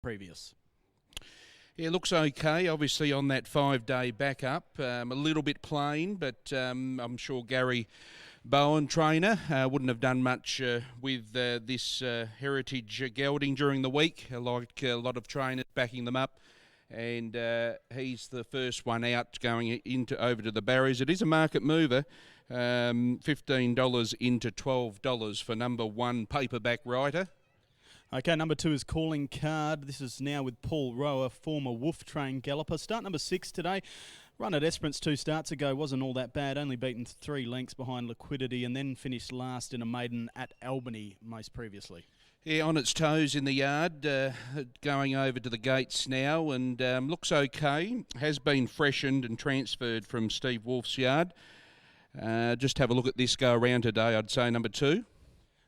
previous. Yeah, looks okay. Obviously on that 5-day backup, a little bit plain, but I'm sure Gary Bowen, trainer, wouldn't have done much with this heritage gelding during the week, like a lot of trainers backing them up. And he's the first one out going into over to the barriers. It is a market mover, $15 into $12 for number 1 paperback writer. Okay, number 2 is Calling Card. This is now with Paul Rowe, former Wolf Train galloper. Start number 6 today. Run at Esperance 2 starts ago wasn't all that bad, only beaten 3 lengths behind Liquidity and then finished last in a maiden at Albany most previously. Yeah, on its toes in the yard, going over to the gates now, and looks okay. Has been freshened and transferred from Steve Wolf's yard. Just have a look at this go around today, I'd say number 2.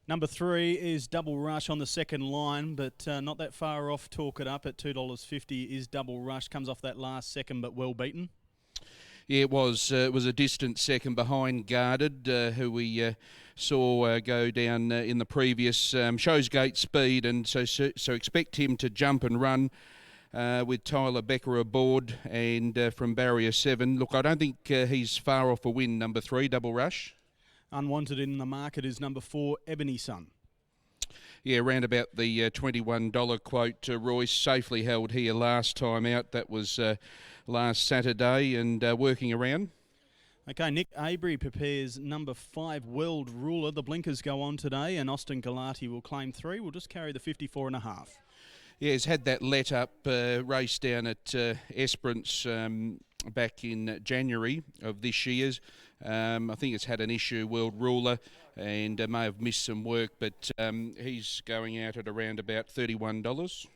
Number 3 is Double Rush on the second line, but not that far off. Talk It Up at $2.50 is Double Rush. Comes off that last second, but well beaten. Yeah, it was a distant second behind Guarded, who we saw go down in the previous. Shows gate speed, and so expect him to jump and run with Tyler Becker aboard and from barrier 7. Look, I don't think he's far off a win, number 3, Double Rush. Unwanted in the market is number 4, Ebony Sun. Yeah, around about the $21 quote. Royce safely held here last time out. That was last Saturday and working around. Okay, Nick Avery prepares number 5, World Ruler. The blinkers go on today and Austin Galati will claim 3. We'll just carry the 54.5. Yeah, he's had that let-up race down at Esperance back in January of this year's. I think it's had an issue, World Ruler, and may have missed some work, but he's going out at around about $31.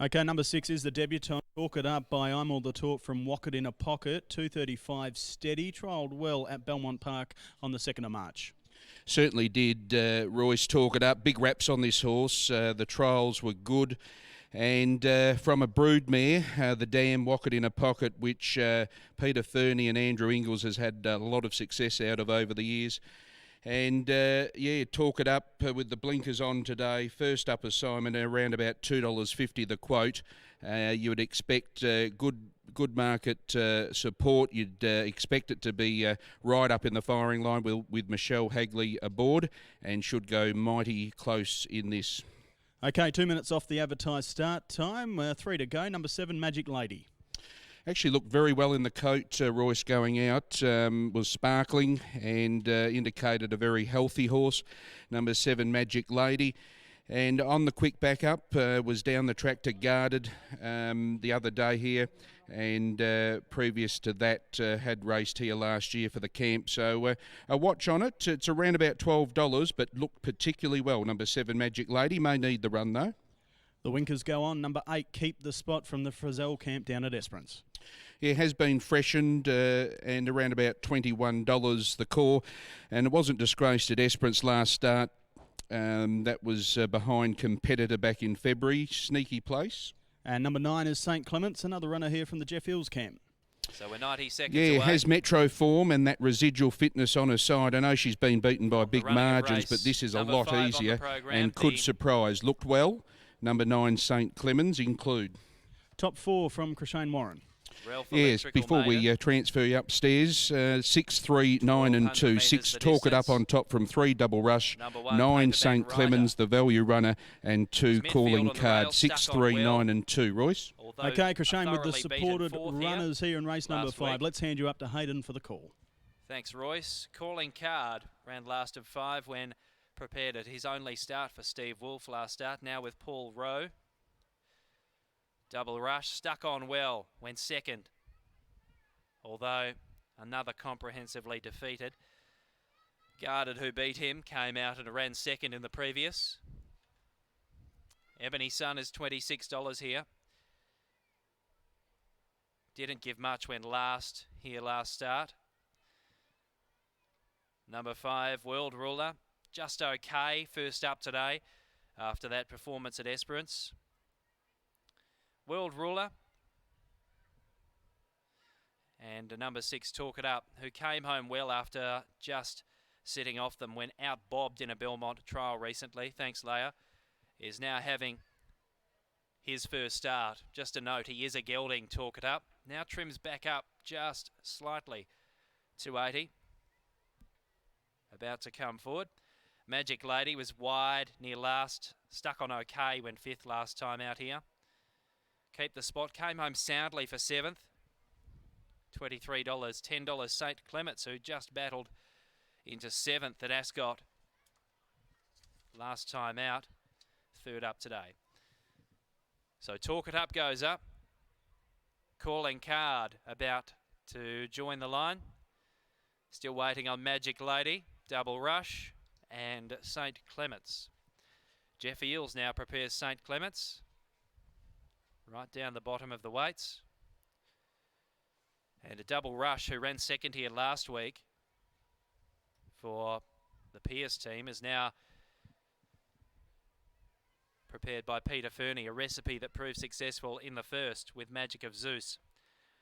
Okay, number 6 is the debutant. Talk It Up by I'm All the Talk from Wocket in a Pocket. 2:35 steady. Trialled well at Belmont Park on the 2nd of March. Certainly did. Royce Talk It Up. Big raps on this horse. The trials were good. And from a broodmare, the Dam Wocket in a Pocket, which Peter Fernie and Andrew Ingles has had a lot of success out of over the years. And yeah, Talk It Up with the blinkers on today. First up assignment around about $2.50 the quote. You would expect good market support. You'd expect it to be right up in the firing line with Michelle Hagley aboard, and should go mighty close in this. Okay, 2 minutes off the advertised start time. 3 to go. Number 7, Magic Lady. Actually looked very well in the coat, Royce going out, was sparkling and indicated a very healthy horse. Number 7, Magic Lady. And on the quick backup, was down the track to Guarded the other day here, and previous to that had raced here last year for the camp. So a watch on it. It's around about $12, but looked particularly well. Number 7, Magic Lady, may need the run though. The winkers go on. Number 8, Keep the Spot from the Frizzell camp down at Esperance. Yeah, has been freshened and around about $21 the core, and it wasn't disgraced at Esperance last start. That was behind competitor back in February. Sneaky place. And number 9 is St. Clements, another runner here from the Jeff Hills camp. So we're 90 seconds away. away. Has metro form and that residual fitness on her side. I know she's been beaten by big margins, but this is a lot easier and could surprise. Looked well. Number 9, St. Clements include. Top 4 from Crishane Warren. Relph, yes, before we transfer you upstairs, 6, 3, 9 and 2. 6, Talk It Up on top from 3, Double Rush. 9, St. Clements, the value runner, and 2, Calling Card. 6, 3, 9 and 2. Royce? Okay, Crishane with the supported runners here in race number 5. Let's hand you up to Hayden for the call. Thanks, Royce. Calling Card ran last of 5 when prepared at his only start for Steve Wolf last start. Now with Paul Rowe. Double Rush stuck on well, went second. Although another comprehensively defeated. Guarded, who beat him, came out and ran second in the previous. Ebony Sun is $26 here. Didn't give much when last start. Number 5, World Ruler, just okay, first up today after that performance at Esperance. World Ruler and number 6, Talk It Up, who came home well after just sitting off them when out-bobbed in a Belmont trial recently. Thanks, Leia. Is now having his first start. Just a note, he is a gelding, Talk It Up. Now trims back up just slightly. 280. About to come forward. Magic Lady was wide near last. Stuck on okay when 5th last time out here. Keep the Spot. Came home soundly for 7th. $23. $10 St. Clements, who just battled into 7th at Ascot last time out. 3rd up today. So Talk It Up goes up. Calling Card about to join the line. Still waiting on Magic Lady, Double Rush, and St. Clements. Jeff Eels now prepares St. Clements. Right down the bottom of the weights. And a Double Rush, who ran second here last week for the Pierce team, is now prepared by Peter Fernie, a recipe that proved successful in the first with Magic of Zeus.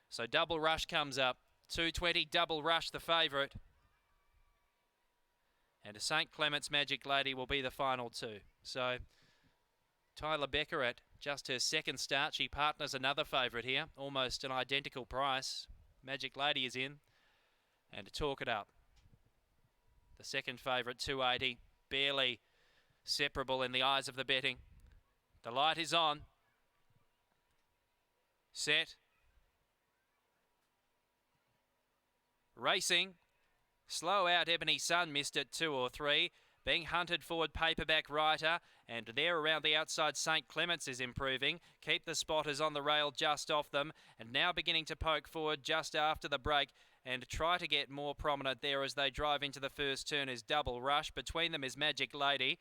So Double Rush comes up. 220, Double Rush the favourite. And a St. Clements Magic Lady will be the final two. So Tyler Becker at just her second start. She partners another favourite here. Almost an identical price. Magic Lady is in. And to Talk It Up. The second favourite, 280. Barely separable in the eyes of the betting. The light is on. Set. Racing. Slow out Ebony Sun missed it 2 or 3. Being hunted forward Paperback Writer. And there around the outside St. Clements is improving. Keep the Spotters on the rail just off them. And now beginning to poke forward just after the break. And try to get more prominent there as they drive into the first turn is Double Rush. Between them is Magic Lady.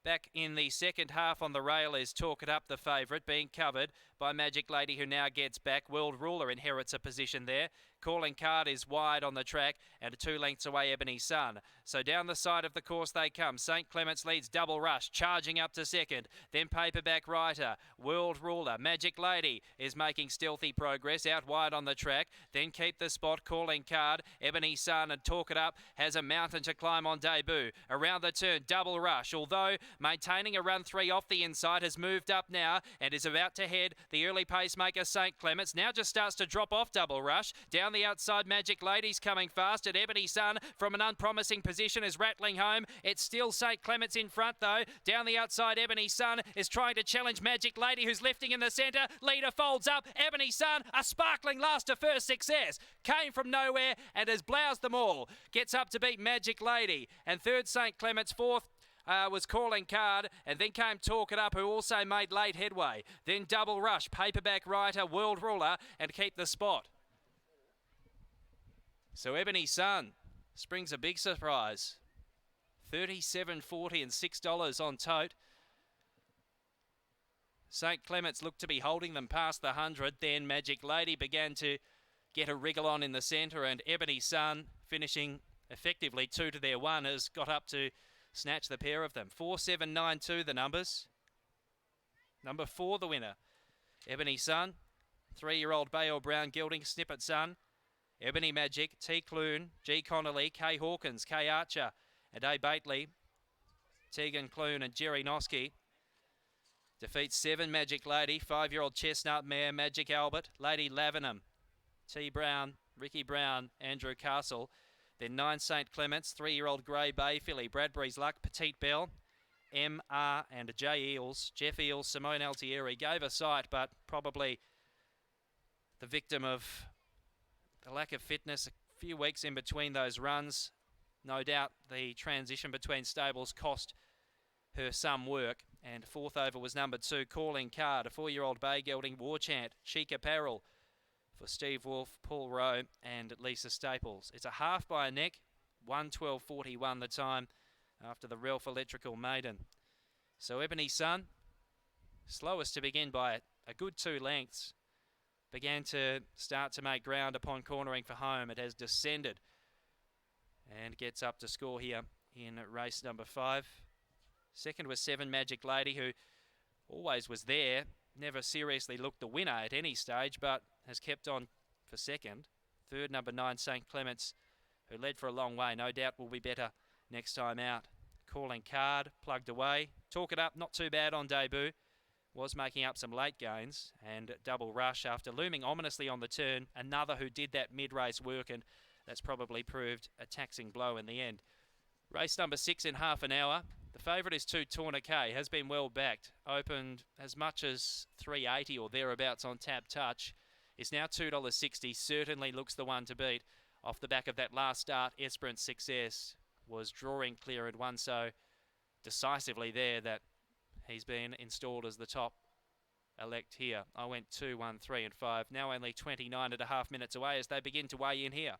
Back in the second half on the rail is Talk It Up, the favourite, being covered by Magic Lady, who now gets back. World Ruler inherits a position there. Calling Card is wide on the track, and 2 lengths away Ebony Sun. So down the side of the course they come. St. Clements leads Double Rush, charging up to second. Then Paperback Writer, World Ruler. Magic Lady is making stealthy progress out wide on the track. Then Keep the Spot, Calling Card, Ebony Sun, and Talk It Up has a mountain to climb on debut. Around the turn, Double Rush, although maintaining a run 3 off the inside, has moved up now and is about to head the early pacemaker St. Clements. Now just starts to drop off Double Rush. Down the outside, Magic Lady's coming fast at Ebony Sun from an unpromising position is rattling home. It's still St. Clements in front though. Down the outside, Ebony Sun is trying to challenge Magic Lady, who's lifting in the centre. Leader folds up. Ebony Sun, a sparkling last to first success. Came from nowhere and has bloused them all. Gets up to beat Magic Lady. And third, St. Clements. Fourth, was Calling Card, and then came Talk It Up, who also made late headway. Then Double Rush, Paperback Writer, World Ruler, and Keep the Spot. So Ebony Sun springs a big surprise. $37.40 and $6 on tote. St. Clements looked to be holding them past the 100. Then Magic Lady began to get a wriggle on in the centre, and Ebony Sun, finishing effectively 2 to their 1, has got up to snatch the pair of them. 4-7-9-2 the numbers. Number 4 the winner. Ebony Sun. 3-year-old Bale Brown Gilding Snippet Sun. Ebony Magic, T. Clune, G. Connolly, K. Hawkins, K. Archer, and A. Bately. Tegan Clune and Jerry Noski. Defeats 7 Magic Lady, 5-year-old Chestnut Mare, Magic Albert, Lady Lavenham, T. Brown, Ricky Brown, Andrew Castle. Then 9 St. Clements, 3-year-old Grey Bay filly, Bradbury's Luck, Petite Belle, M.R. and J. Eels. Jeff Eels, Simone Altieri gave a sight, but probably the victim of the lack of fitness. A few weeks in between those runs. No doubt the transition between stables cost her some work. And 4th over was number 2, Calling Card, a 4-year-old bay gelding, War Chant, Chic Apparel for Steve Wolf, Paul Rowe and Lisa Staples. It's a half by a neck, 1:12.41 the time after the Relph Electrical Maiden. So Ebony Sun, slowest to begin by a good 2 lengths, began to start to make ground upon cornering for home. It has descended and gets up to score here in race number 5. Second was 7 Magic Lady, who always was there, never seriously looked the winner at any stage, but has kept on for second. Third, number 9 St. Clements, who led for a long way. No doubt will be better next time out. Calling Card, plugged away. Talk It Up, not too bad on debut. was making up some late gains, and Double Rush, after looming ominously on the turn, another who did that mid-race work, and that's probably proved a taxing blow in the end. Race number 6 in half an hour. The favourite is 2 Tourniquet, has been well backed, opened as much as $3.80 or thereabouts on Tab Touch, is now $2.60, certainly looks the one to beat. Off the back of that last start, Esperance Success was drawing clear and won so decisively there that he's been installed as the top elect here. I went 2, 1, 3 and 5, now only 29.5 minutes away as they begin to weigh in here.